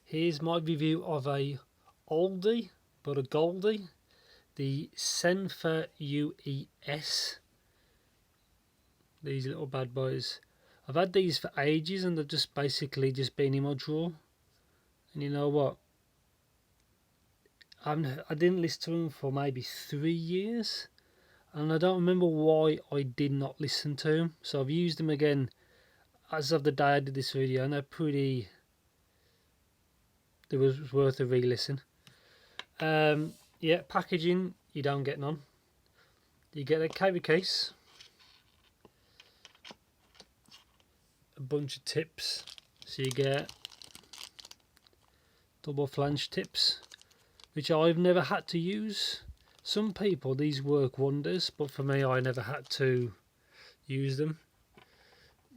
Here's my review of a oldie but a goldie, the Senfer UEs. These little bad boys. I've had these for ages and they've just basically just been in my drawer. And you know what? I didn't listen to them for maybe 3 years, and I don't remember why I did not listen to them. So I've used them again as of the day I did this video, and they're pretty. It was worth a re-listen. Yeah, packaging, you don't get none. You get a carry case, a bunch of tips. So you get double flange tips, which I've never had to use. Some people, these work wonders, but for me, I never had to use them.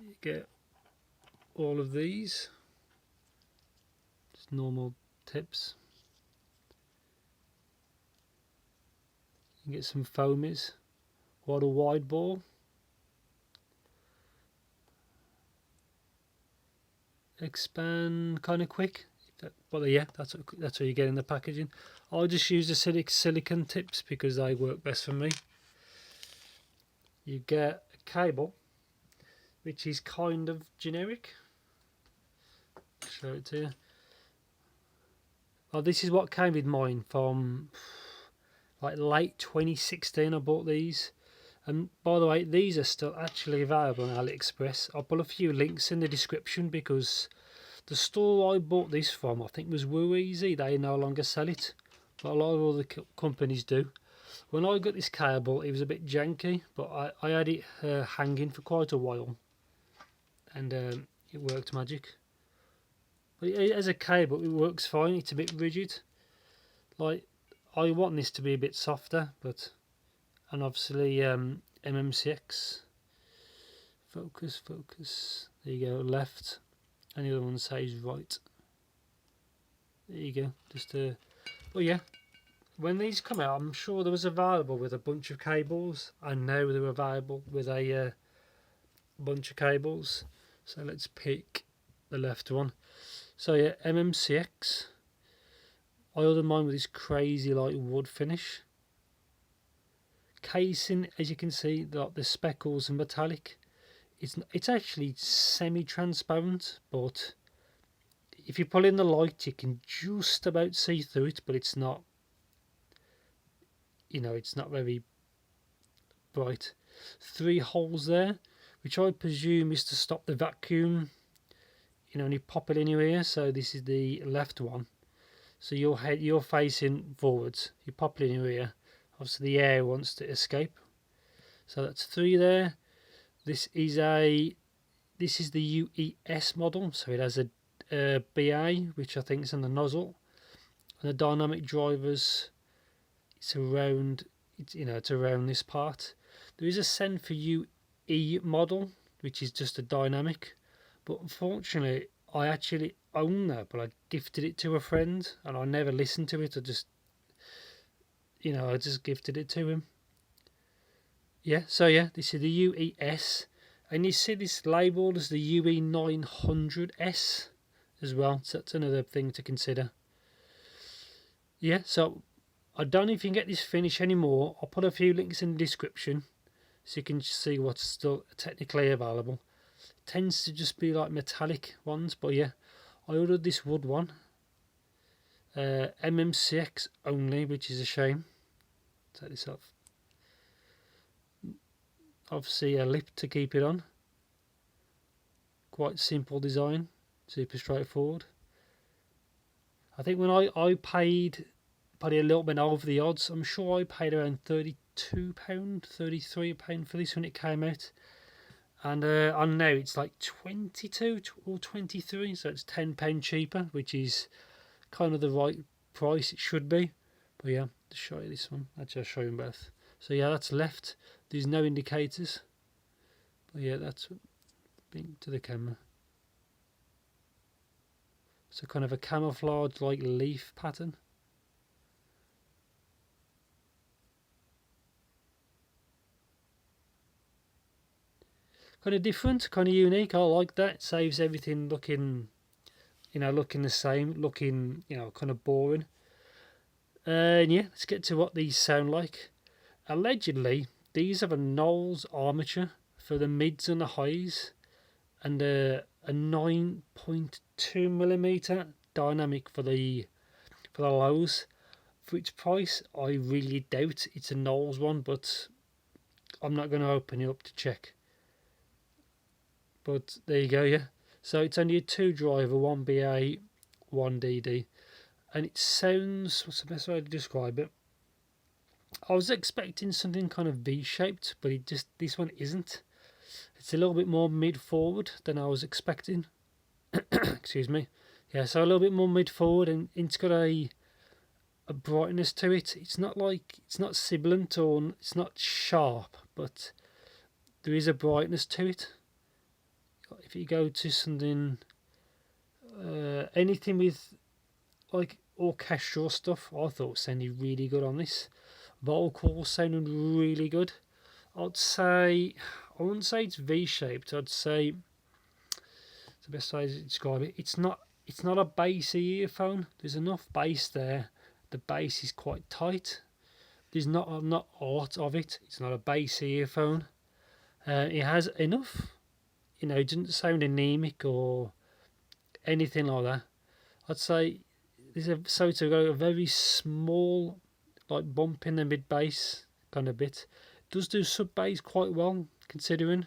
You get all of these, just normal tips. You get some foamies, what a wide ball, expand kind of quick. But yeah, that's what you get in the packaging. I just use the silicone tips because they work best for me. You get a cable, which is kind of generic. I'll show it to you. Oh, this is what came with mine from like late 2016. I bought these, and by the way, these are still actually available on AliExpress. I'll put a few links in the description because the store I bought this from, I think, was UEs. They no longer sell it, but a lot of other companies do. When I got this cable, it was a bit janky, but I had it hanging for quite a while, and it worked magic. But as a cable, it works fine. It's a bit rigid. Like, I want this to be a bit softer, and obviously MMCX. Focus. There you go, left. And the other one says right. There you go. Well, yeah. When these come out, I'm sure there was available with a bunch of cables. I know they were available with a bunch of cables. So let's pick the left one. So yeah, MMCX. I ordered mine with this crazy like wood finish. Casing, as you can see, the speckles and metallic. It's actually semi-transparent, but if you pull in the light, you can just about see through it, but it's not. It's not very bright. 3 holes there, which I presume is to stop the vacuum. When you pop it in your ear. So this is the left one. So you're facing forwards. You pop it in your ear. Obviously, the air wants to escape. So that's 3 there. This is the UES model, so it has a BA, which I think is on the nozzle, and the dynamic drivers. It's around this part. There is a Senfer UE model, which is just a dynamic, but unfortunately, I actually own that, but I gifted it to a friend, and I never listened to it. I just gifted it to him. Yeah, so yeah, this is the UES, and you see this labelled as the UE900S as well, so that's another thing to consider. Yeah, so I don't know if you can get this finish anymore. I'll put a few links in the description so you can see what's still technically available. It tends to just be like metallic ones, but yeah, I ordered this wood one. MMCX only, which is a shame. Take this off. Obviously a lip to keep it on. Quite simple design, super straightforward. I think when I paid probably a little bit over the odds, I'm sure I paid around £32, £33 for this when it came out. And I know it's like 22 or 23, so it's £10 cheaper, which is kind of the right price it should be. But yeah, to show you this one, actually I'll show you both. So yeah, that's left. There's no indicators. But yeah, that's link to the camera. So kind of a camouflage like leaf pattern. Kind of different, kind of unique. I like that. It saves everything looking looking the same, looking, kind of boring. And yeah, let's get to what these sound like. Allegedly, these have a Knowles armature for the mids and the highs, and a 9.2mm dynamic for the lows. For its price, I really doubt it's a Knowles one, but I'm not going to open it up to check. But there you go, yeah. So it's only a 2-driver, 1BA, 1DD, and it sounds, what's the best way to describe it? I was expecting something kind of V-shaped, but this one isn't. It's a little bit more mid-forward than I was expecting. Excuse me. Yeah, so a little bit more mid-forward, and it's got a brightness to it. It's not sibilant or it's not sharp, but there is a brightness to it. If you go to something, anything with like orchestral stuff, I thought sounded really good on this. Vocal calls sounded really good. I wouldn't say it's V-shaped. I'd say it's the best way to describe it. It's not a bassy earphone. There's enough bass there. The bass is quite tight. There's not art of it. It's not a bassy earphone. It has enough. It doesn't sound anemic or anything like that. I'd say it's got a very small, like, bump in the mid bass kind of bit. It does do sub bass quite well considering.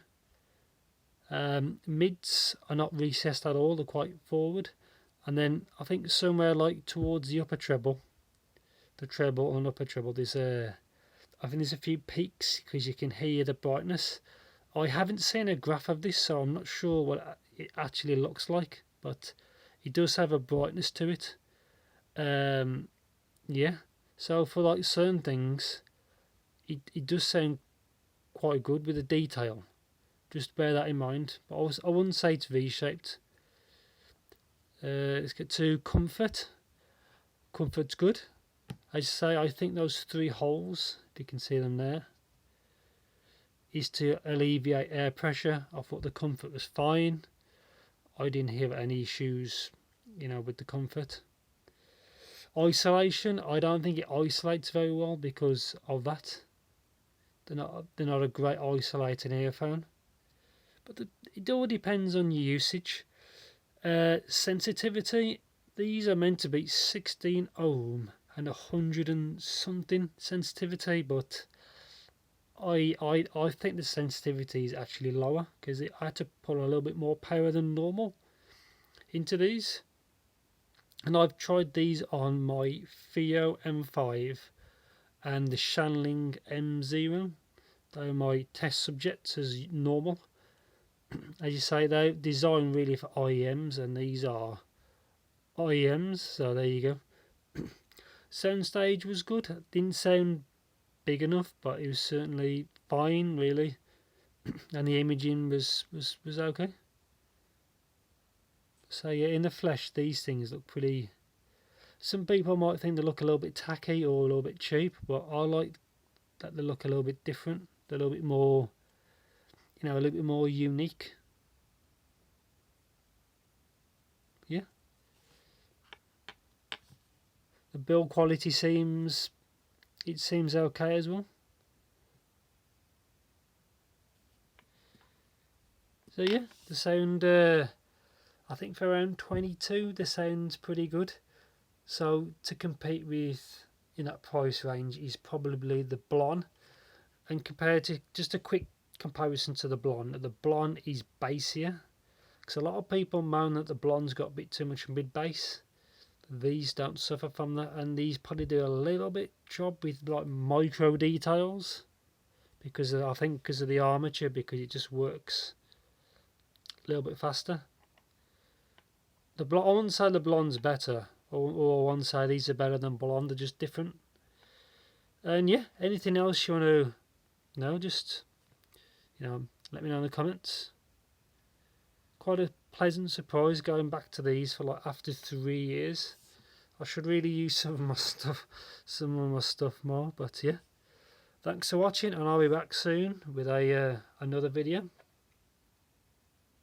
Mids are not recessed at all; they're quite forward. And then I think somewhere like towards the upper treble, the treble and upper treble, I think there's a few peaks because you can hear the brightness. I haven't seen a graph of this, so I'm not sure what it actually looks like, but it does have a brightness to it. Yeah, so for like certain things, it does sound quite good with the detail. Just bear that in mind. But I wouldn't say it's V-shaped. Let's get to comfort. Comfort's good. I say I think those 3 holes, if you can see them there, is to alleviate air pressure. I thought the comfort was fine. I didn't have any issues, with the comfort. Isolation, I don't think it isolates very well because of that. They're not a great isolating earphone. But it all depends on your usage. Sensitivity, these are meant to be 16 ohm and 100 and something sensitivity, but I think the sensitivity is actually lower because I had to put a little bit more power than normal into these. And I've tried these on my Theo M5 and the Shanling M0. They're my test subjects as normal. As you say, they're designed really for IEMs, and these are IEMs, so there you go. Soundstage was good. It didn't sound big enough, but it was certainly fine, really. And the imaging was okay. So yeah, in the flesh, these things look pretty. Some people might think they look a little bit tacky or a little bit cheap, but I like that they look a little bit different. They're a little bit more, a little bit more unique. Yeah. The build quality seems okay as well. So yeah, the sound, I think for around 22, the sound's pretty good. So to compete with in that price range is probably the Blonde. And compared to, just a quick comparison to the Blonde is bassier. Because a lot of people moan that the Blonde's got a bit too much mid bass. These don't suffer from that, and these probably do a little bit job with like micro details. Because I think because of the armature, because it just works a little bit faster. I wouldn't say the Blonde's better, or I wouldn't say these are better than Blonde. They're just different. And yeah, anything else you want to know, just let me know in the comments. Quite a pleasant surprise going back to these for like after 3 years. I should really use some of my stuff more, but yeah. Thanks for watching, and I'll be back soon with another video.